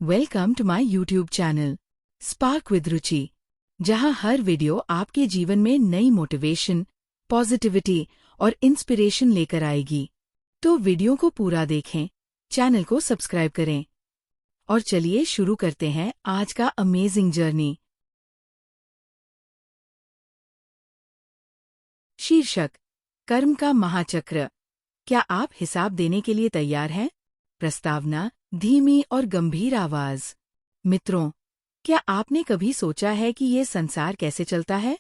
Welcome to my YouTube channel spark with Ruchi, जहां हर video आपके जीवन में नई मोटिवेशन, पॉजिटिविटी और इंस्पिरेशन लेकर आएगी। तो वीडियो को पूरा देखें, चैनल को सब्सक्राइब करें और चलिए शुरू करते हैं आज का अमेजिंग जर्नी। शीर्षक: कर्म का महाचक्र। क्या आप हिसाब देने के लिए तैयार हैं? प्रस्तावना: धीमी और गंभीर आवाज। मित्रों, क्या आपने कभी सोचा है कि ये संसार कैसे चलता है?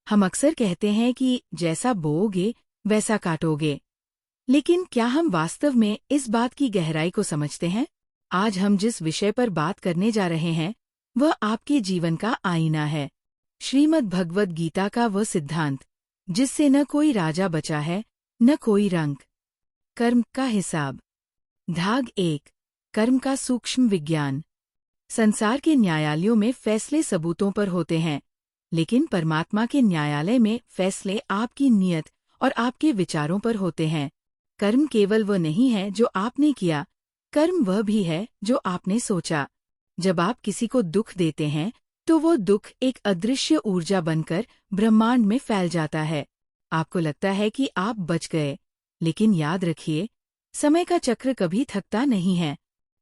हम अक्सर कहते हैं कि जैसा बोओगे वैसा काटोगे, लेकिन क्या हम वास्तव में इस बात की गहराई को समझते हैं? आज हम जिस विषय पर बात करने जा रहे हैं वह आपके जीवन का आईना है। श्रीमद् भगवद गीता का वह सिद्धांत जिससे न कोई राजा बचा है, न कोई रंक। कर्म का हिसाब। भाग 1: कर्म का सूक्ष्म विज्ञान। संसार के न्यायालयों में फैसले सबूतों पर होते हैं, लेकिन परमात्मा के न्यायालय में फैसले आपकी नीयत और आपके विचारों पर होते हैं। कर्म केवल वह नहीं है जो आपने किया, कर्म वह भी है जो आपने सोचा। जब आप किसी को दुख देते हैं तो वो दुख एक अदृश्य ऊर्जा बनकर ब्रह्मांड में फैल जाता है। आपको लगता है कि आप बच गए, लेकिन याद रखिए, समय का चक्र कभी थकता नहीं है।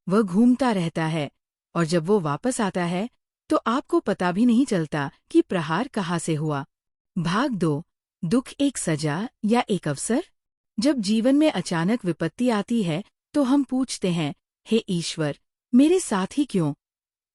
वह घूमता रहता है, और जब वो वापस आता है तो आपको पता भी नहीं चलता कि प्रहार कहाँ से हुआ। भाग 2: दुख एक सजा या एक अवसर। जब जीवन में अचानक विपत्ति आती है तो हम पूछते हैं, हे ईश्वर, मेरे साथ ही क्यों?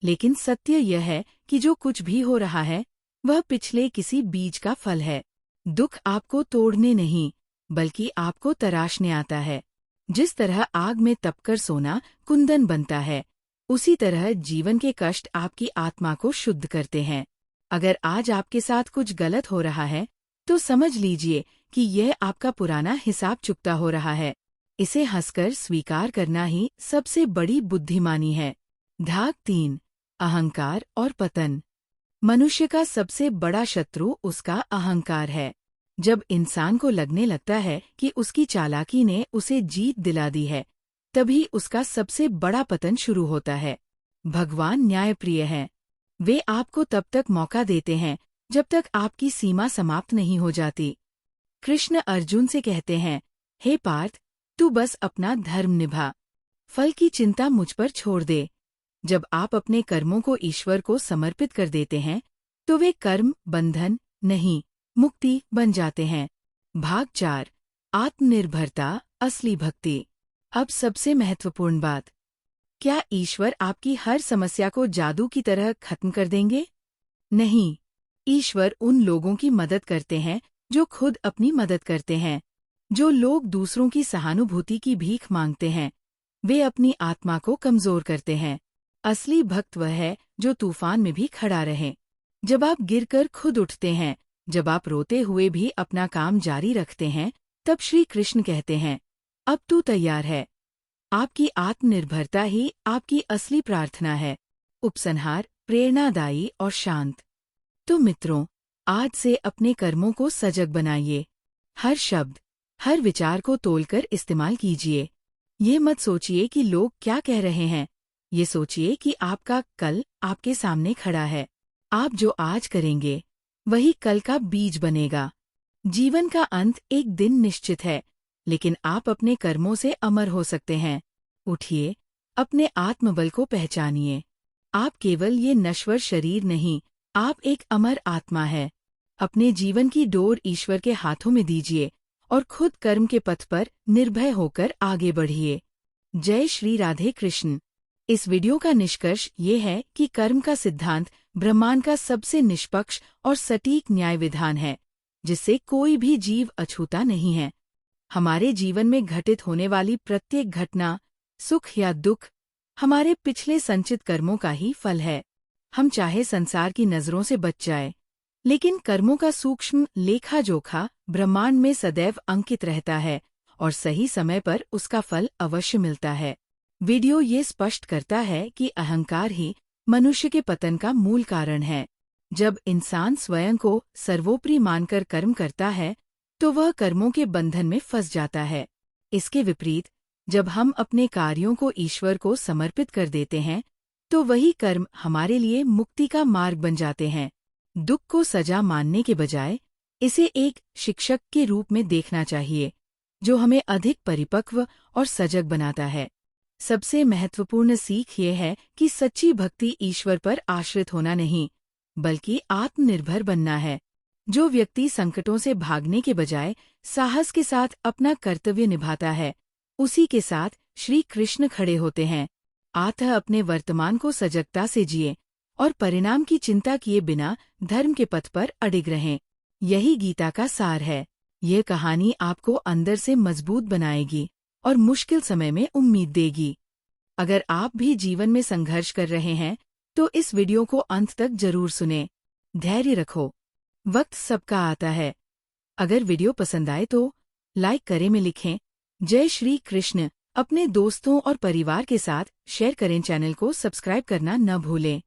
लेकिन सत्य यह है कि जो कुछ भी हो रहा है वह पिछले किसी बीज का फल है। दुख आपको तोड़ने नहीं, बल्कि आपको तराशने आता है। जिस तरह आग में तपकर सोना कुंदन बनता है, उसी तरह जीवन के कष्ट आपकी आत्मा को शुद्ध करते हैं। अगर आज आपके साथ कुछ गलत हो रहा है तो समझ लीजिए कि यह आपका पुराना हिसाब चुकता हो रहा है। इसे हंसकर स्वीकार करना ही सबसे बड़ी बुद्धिमानी है। भाग 3: अहंकार और पतन। मनुष्य का सबसे बड़ा शत्रु उसका अहंकार है। जब इंसान को लगने लगता है कि उसकी चालाकी ने उसे जीत दिला दी है, तभी उसका सबसे बड़ा पतन शुरू होता है। भगवान न्यायप्रिय हैं। वे आपको तब तक मौका देते हैं जब तक आपकी सीमा समाप्त नहीं हो जाती। कृष्ण अर्जुन से कहते हैं, हे पार्थ, तू बस अपना धर्म निभा, फल की चिंता मुझ पर छोड़ दे। जब आप अपने कर्मों को ईश्वर को समर्पित कर देते हैं तो वे कर्म बंधन नहीं, मुक्ति बन जाते हैं। भाग 4: आत्मनिर्भरता, असली भक्ति। अब सबसे महत्वपूर्ण बात, क्या ईश्वर आपकी हर समस्या को जादू की तरह खत्म कर देंगे? नहीं, ईश्वर उन लोगों की मदद करते हैं जो खुद अपनी मदद करते हैं। जो लोग दूसरों की सहानुभूति की भीख मांगते हैं, वे अपनी आत्मा को कमजोर करते हैं। असली भक्त वह है जो तूफान में भी खड़ा रहे। जब आप गिरकर खुद उठते हैं, जब आप रोते हुए भी अपना काम जारी रखते हैं, तब श्री कृष्ण कहते हैं, अब तू तैयार है। आपकी आत्मनिर्भरता ही आपकी असली प्रार्थना है। उपसंहार: प्रेरणादायी और शांत। तो मित्रों, आज से अपने कर्मों को सजग बनाइए। हर शब्द, हर विचार को तोलकर इस्तेमाल कीजिए। ये मत सोचिए कि लोग क्या कह रहे हैं, ये सोचिए कि आपका कल आपके सामने खड़ा है। आप जो आज करेंगे वही कल का बीज बनेगा। जीवन का अंत एक दिन निश्चित है, लेकिन आप अपने कर्मों से अमर हो सकते हैं। उठिए, अपने आत्मबल को पहचानिए। आप केवल ये नश्वर शरीर नहीं, आप एक अमर आत्मा है। अपने जीवन की डोर ईश्वर के हाथों में दीजिए और खुद कर्म के पथ पर निर्भय होकर आगे बढ़िए। जय श्री राधे कृष्ण। इस वीडियो का निष्कर्ष ये है कि कर्म का सिद्धांत ब्रह्मांड का सबसे निष्पक्ष और सटीक न्याय विधान है, जिससे कोई भी जीव अछूता नहीं है। हमारे जीवन में घटित होने वाली प्रत्येक घटना, सुख या दुख, हमारे पिछले संचित कर्मों का ही फल है। हम चाहे संसार की नजरों से बच जाए, लेकिन कर्मों का सूक्ष्म लेखा जोखा ब्रह्मांड में सदैव अंकित रहता है और सही समय पर उसका फल अवश्य मिलता है। वीडियो ये स्पष्ट करता है कि अहंकार ही मनुष्य के पतन का मूल कारण है। जब इंसान स्वयं को सर्वोपरि मानकर कर्म करता है तो वह कर्मों के बंधन में फंस जाता है। इसके विपरीत, जब हम अपने कार्यों को ईश्वर को समर्पित कर देते हैं तो वही कर्म हमारे लिए मुक्ति का मार्ग बन जाते हैं। दुख को सजा मानने के बजाय इसे एक शिक्षक के रूप में देखना चाहिए, जो हमें अधिक परिपक्व और सजग बनाता है। सबसे महत्वपूर्ण सीख ये है कि सच्ची भक्ति ईश्वर पर आश्रित होना नहीं, बल्कि आत्मनिर्भर बनना है। जो व्यक्ति संकटों से भागने के बजाय साहस के साथ अपना कर्तव्य निभाता है, उसी के साथ श्री कृष्ण खड़े होते हैं। अतः अपने वर्तमान को सजगता से जिए और परिणाम की चिंता किए बिना धर्म के पथ पर अडिग रहें। यही गीता का सार है। यह कहानी आपको अंदर से मजबूत बनाएगी और मुश्किल समय में उम्मीद देगी। अगर आप भी जीवन में संघर्ष कर रहे हैं, तो इस वीडियो को अंत तक जरूर सुनें। धैर्य रखो, वक्त सबका आता है। अगर वीडियो पसंद आए तो लाइक करें में लिखें जय श्री कृष्ण। अपने दोस्तों और परिवार के साथ शेयर करें। चैनल को सब्सक्राइब करना न भूलें।